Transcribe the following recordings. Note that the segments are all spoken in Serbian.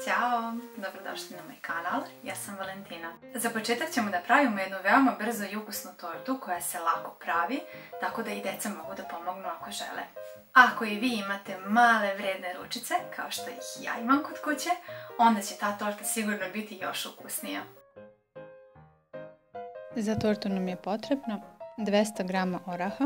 Ćao, dobrodošli na moj kanal, ja sam Valentina. Za početak ćemo da pravimo jednu veoma brzo i ukusnu tortu koja se lako pravi, tako da i deca mogu da pomognu ako žele. Ako i vi imate male vredne ručice, kao što ih ja imam kod kuće, onda će ta torta sigurno biti još ukusnija. Za tortu nam je potrebno 200 g oraha,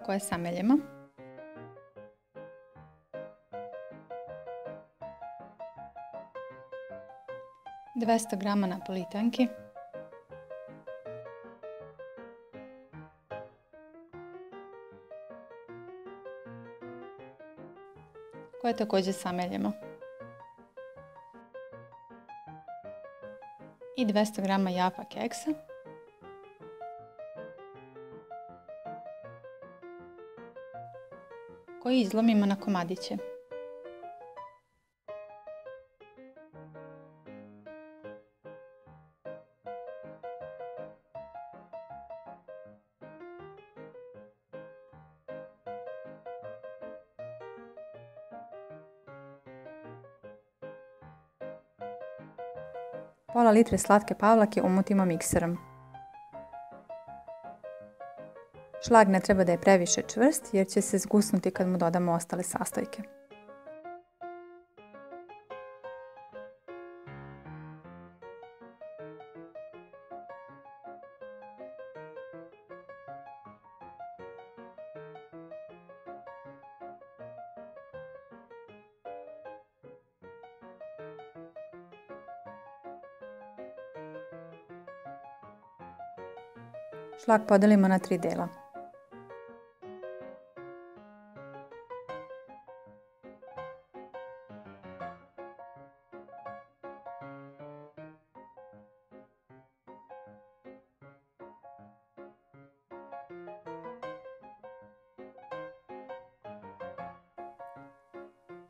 koje sameljemo, ,200 g napolitanki, koje također sameljemo, i 200 g Jaffa keksa, koji izlomimo na komadiće. Pola litre slatke pavlake umutimo mikserom. Šlag ne treba da je previše čvrst jer će se zgusnuti kad mu dodamo ostale sastojke. Šlag podelimo na 3 dela.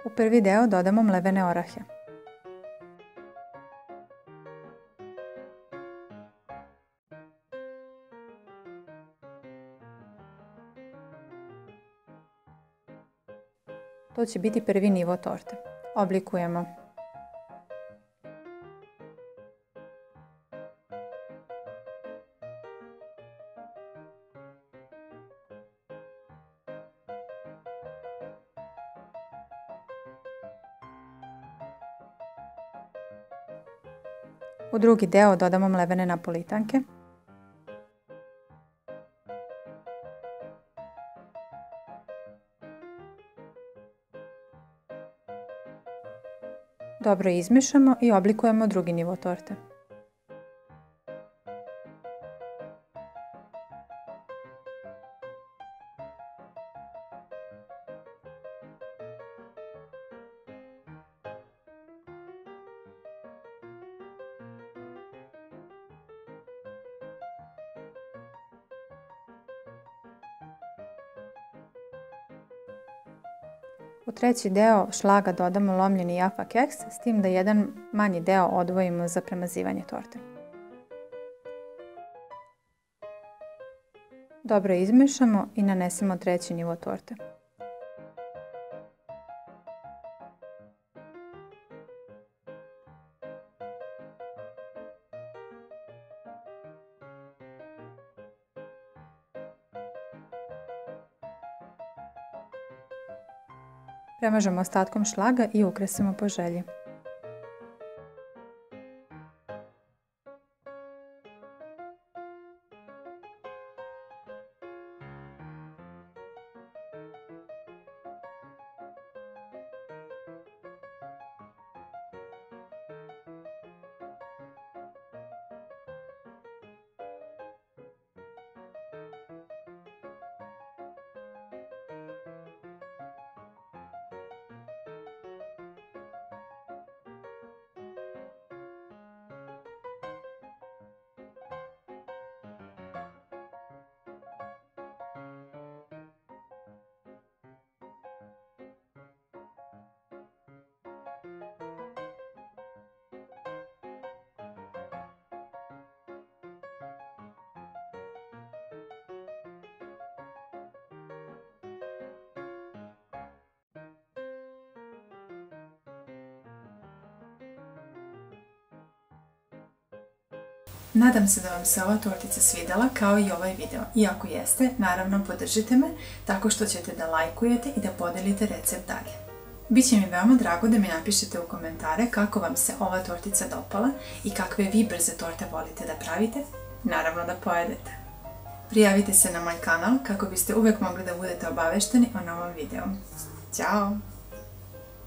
U prvi deo dodamo mlevene orahe. To će biti prvi nivo torte. Oblikujemo. U drugi deo dodamo mlevene napolitanke. Dobro izmešamo i oblikujemo drugi nivo torte. U treći deo šlaga dodamo lomljeni Jaffa keks, s tim da jedan manji deo odvojimo za premazivanje torte. Dobro izmešamo i nanesemo treći nivo torte. Premažemo ostatkom šlaga i ukrasimo po želji. Nadam se da vam se ova tortica svidjela kao i ovaj video. I ako jeste, naravno podržite me tako što ćete da lajkujete i da podelite recept dalje. Biće mi veoma drago da mi napišete u komentare kako vam se ova tortica dopala i kakve vi brze torte volite da pravite, naravno da pojedete. Prijavite se na moj kanal kako biste uvek mogli da budete obavešteni o novom videu. Ćao!